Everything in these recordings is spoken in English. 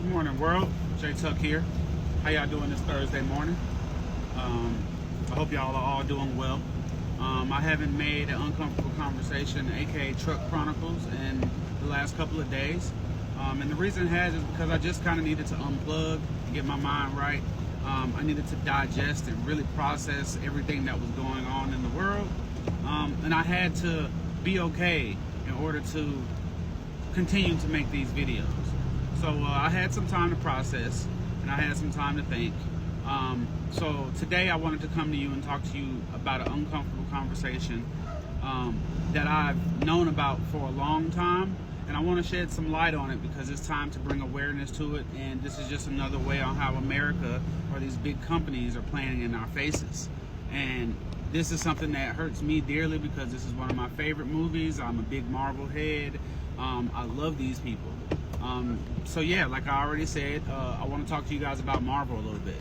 Good morning, world. J Tuck here. How y'all doing this Thursday morning? I hope y'all are all doing well. I haven't made an uncomfortable conversation, aka Truck Chronicles, in the last couple of days. And the reason is because I just kind of needed to unplug, get my mind right. I needed to digest and really process everything that was going on in the world. And I had to be okay in order to continue to make these videos. So I had some time to process and I had some time to think. So today I wanted to come to you and talk to you about an uncomfortable conversation that I've known about for a long time, and I want to shed some light on it because it's time to bring awareness to it, and this is just another way on how America or these big companies are playing in our faces. And this is something that hurts me dearly because this is one of my favorite movies. I'm a big Marvel head. I love these people. So yeah, like I already said, I want to talk to you guys about Marvel a little bit.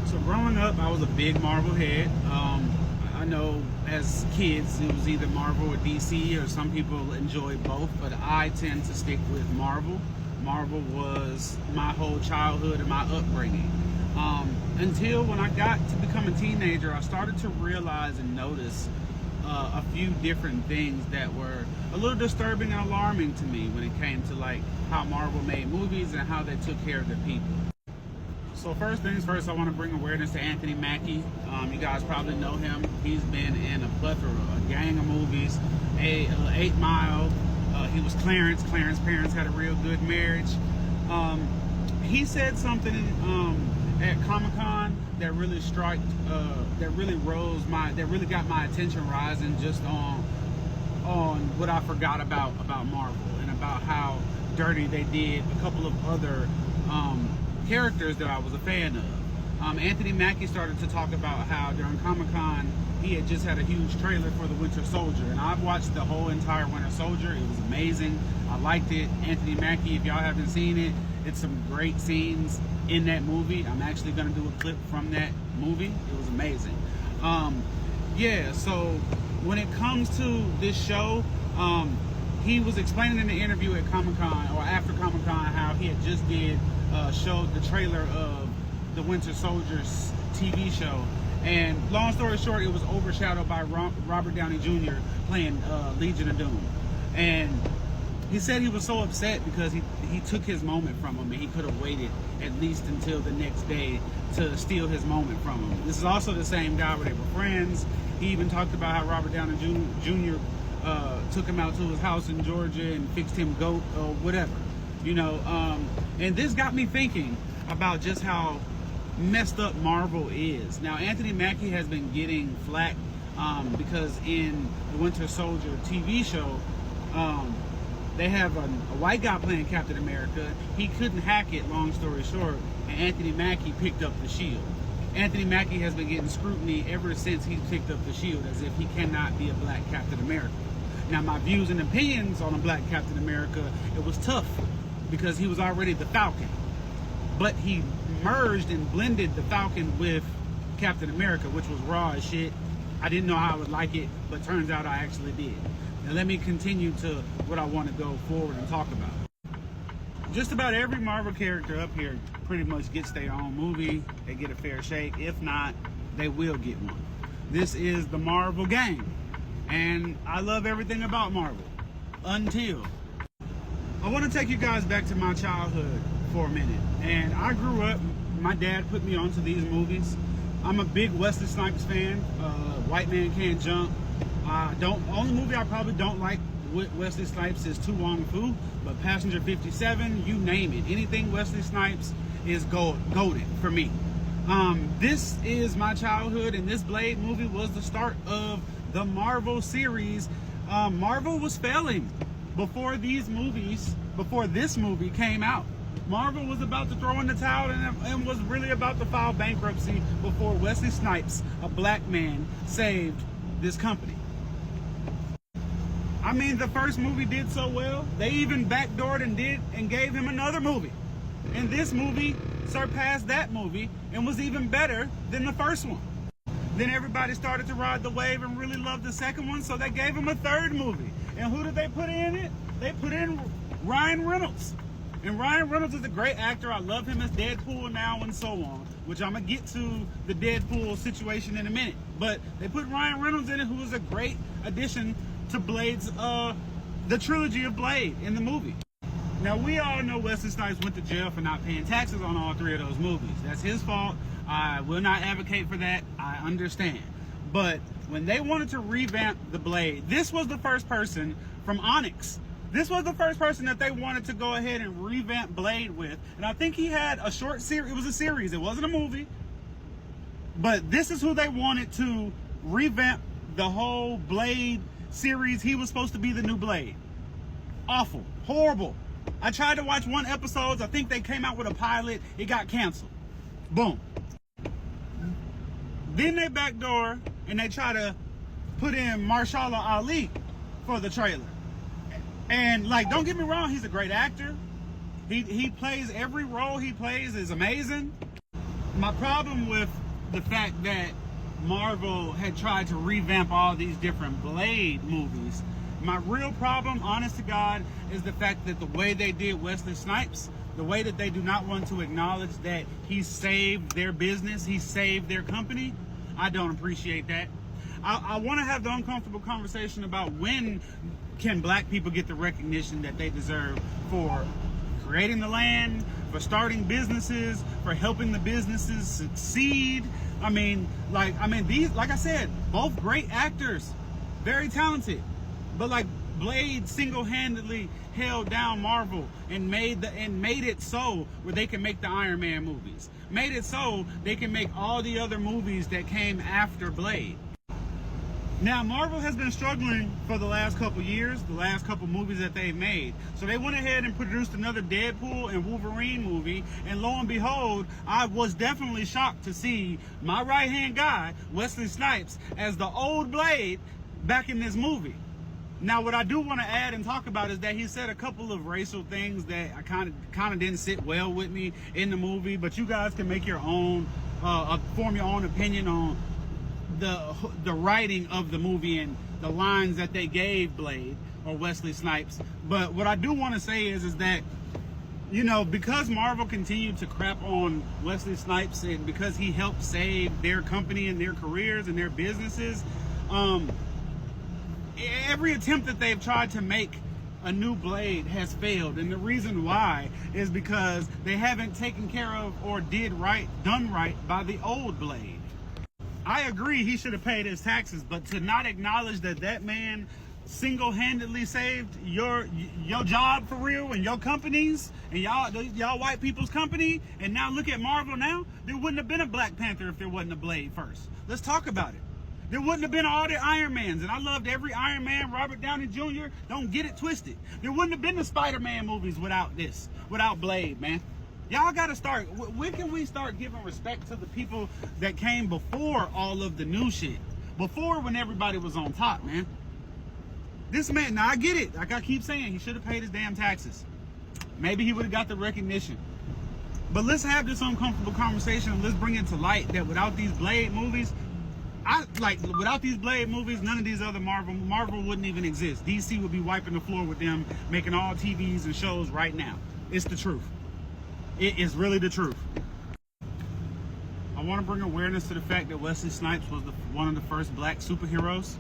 So growing up, I was a big Marvel head. I know as kids, it was either Marvel or DC, or some people enjoy both, but I tend to stick with Marvel. Marvel was my whole childhood and my upbringing. Until when I got to become a teenager, I started to realize and notice a few different things that were a little disturbing and alarming to me when it came to like how Marvel made movies and how they took care of their people. So first things first, I want to bring awareness to Anthony Mackie. You guys probably know him. He's been in a plethora, a gang of movies, 8 Mile. He was Clarence. Clarence's parents had a real good marriage. He said something at Comic-Con that really that really got my attention rising just on what I forgot about Marvel and about how dirty they did a couple of other characters that I was a fan of. Anthony Mackie started to talk about how during Comic-Con he had just had a huge trailer for the Winter Soldier, and I've watched the whole entire Winter Soldier. It was amazing. I liked it. Anthony Mackie, if y'all haven't seen it, it's some great scenes in that movie. I'm actually going to do a clip from that movie. It was amazing. Yeah, so when it comes to this show, he was explaining in the interview at Comic-Con or after Comic-Con how he had just showed the trailer of the Winter Soldier's TV show, and long story short, it was overshadowed by Robert Downey Jr. playing Legion of Doom. And he said he was so upset because he took his moment from him, and he could have waited at least until the next day to steal his moment from him. This is also the same guy where they were friends. He even talked about how Robert Downey Jr. Took him out to his house in Georgia and fixed him goat or whatever, you know. And this got me thinking about just how messed up Marvel is. Now, Anthony Mackie has been getting flack because in the Winter Soldier TV show, they have a white guy playing Captain America. He couldn't hack it, long story short, and Anthony Mackie picked up the shield. Anthony Mackie has been getting scrutiny ever since he picked up the shield, as if he cannot be a black Captain America. Now, my views and opinions on a black Captain America, it was tough because he was already the Falcon. But he merged and blended the Falcon with Captain America, which was raw as shit. I didn't know how I would like it, but turns out I actually did. Now let me continue to what I want to go forward and talk about. Just about every Marvel character up here pretty much gets their own movie. They get a fair shake. If not, they will get one. This is the Marvel gang. And I love everything about Marvel. Until I want to take you guys back to my childhood for a minute. And I grew up, my dad put me onto these movies. I'm a big Wesley Snipes fan. White Man Can't Jump. Only movie I probably don't like with Wesley Snipes is To Wong Fu, but Passenger 57, you name it. Anything Wesley Snipes is golden for me. This is my childhood, and this Blade movie was the start of the Marvel series. Marvel was failing before this movie came out. Marvel was about to throw in the towel and was really about to file bankruptcy before Wesley Snipes, a black man, saved this company. I mean, the first movie did so well, they even backdoored and gave him another movie. And this movie surpassed that movie and was even better than the first one. Then everybody started to ride the wave and really loved the second one, so they gave him a third movie. And who did they put in it? They put in Ryan Reynolds. And Ryan Reynolds is a great actor. I love him as Deadpool now and so on, which I'm going to get to the Deadpool situation in a minute. But they put Ryan Reynolds in it, who is a great addition to Blade's, the trilogy of Blade in the movie. Now, we all know Wesley Snipes went to jail for not paying taxes on all 3 of those movies. That's his fault. I will not advocate for that. I understand. But when they wanted to revamp the Blade, this was the first person from Onyx. This was the first person that they wanted to go ahead and revamp Blade with. And I think he had a short series. It was a series. It wasn't a movie. But this is who they wanted to revamp the whole Blade series. He was supposed to be the new Blade. Awful. Horrible. I tried to watch 1 episode. I think they came out with a pilot. It got canceled. Boom. Then they backdoor and they try to put in Mahershala Ali for the trailer. And, like, don't get me wrong, he's a great actor. He plays, every role he plays is amazing. My problem with the fact that Marvel had tried to revamp all these different Blade movies, my real problem, honest to God, is the fact that the way they did Wesley Snipes, the way that they do not want to acknowledge that he saved their business, he saved their company, I don't appreciate that. I want to have the uncomfortable conversation about when can black people get the recognition that they deserve for creating the land, for starting businesses, for helping the businesses succeed. These, like I said, both great actors, very talented, but like Blade single-handedly held down Marvel and made it so where they can make the Iron Man movies, made it so they can make all the other movies that came after Blade. Now, Marvel has been struggling for the last couple years, the last couple movies that they've made. So they went ahead and produced another Deadpool and Wolverine movie. And lo and behold, I was definitely shocked to see my right-hand guy, Wesley Snipes, as the old Blade back in this movie. Now, what I do want to add and talk about is that he said a couple of racial things that I kind of didn't sit well with me in the movie. But you guys can make your own, form your own opinion on the writing of the movie and the lines that they gave Blade or Wesley Snipes. But what I do want to say is that, you know, because Marvel continued to crap on Wesley Snipes and because he helped save their company and their careers and their businesses, every attempt that they've tried to make a new Blade has failed. And the reason why is because they haven't taken care of or done right by the old Blade. I agree he should have paid his taxes, but to not acknowledge that man single-handedly saved your job for real and your companies and y'all white people's company, and now look at Marvel now, there wouldn't have been a Black Panther if there wasn't a Blade first. Let's talk about it. There wouldn't have been all the Iron Mans, and I loved every Iron Man, Robert Downey Jr., don't get it twisted. There wouldn't have been the Spider-Man movies without Blade, man. Y'all gotta start, when can we start giving respect to the people that came before all of the new shit? Before, when everybody was on top, man. This man, now I get it, like I keep saying, he should have paid his damn taxes. Maybe he would have got the recognition. But let's have this uncomfortable conversation and let's bring it to light that without these Blade movies, without these Blade movies, none of these other Marvel wouldn't even exist. DC would be wiping the floor with them, making all TVs and shows right now. It's the truth. It is really the truth. I want to bring awareness to the fact that Wesley Snipes was one of the first black superheroes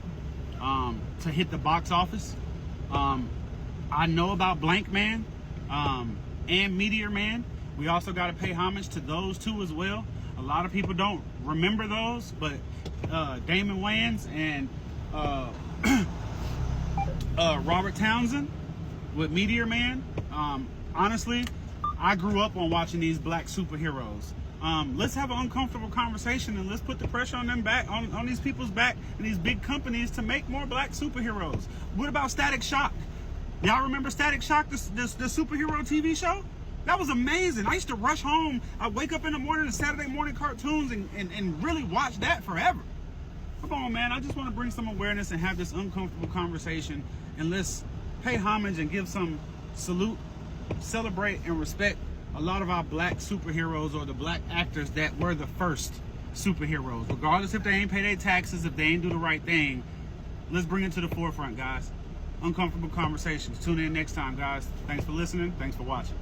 to hit the box office. I know about Blank Man and Meteor Man. We also got to pay homage to those two as well. A lot of people don't remember those, but Damon Wayans and Robert Townsend with Meteor Man. Honestly, I grew up on watching these black superheroes. Let's have an uncomfortable conversation and let's put the pressure on them back, on these people's back and these big companies to make more black superheroes. What about Static Shock? Y'all remember Static Shock, the superhero TV show? That was amazing. I used to rush home. I'd wake up in the morning to Saturday morning cartoons and really watch that forever. Come on, man. I just want to bring some awareness and have this uncomfortable conversation. And let's pay homage and give some salute, celebrate, and respect a lot of our black superheroes or the black actors that were the first superheroes. Regardless if they ain't pay their taxes, if they ain't do the right thing, let's bring it to the forefront, guys. Uncomfortable conversations. Tune in next time, guys. Thanks for listening. Thanks for watching.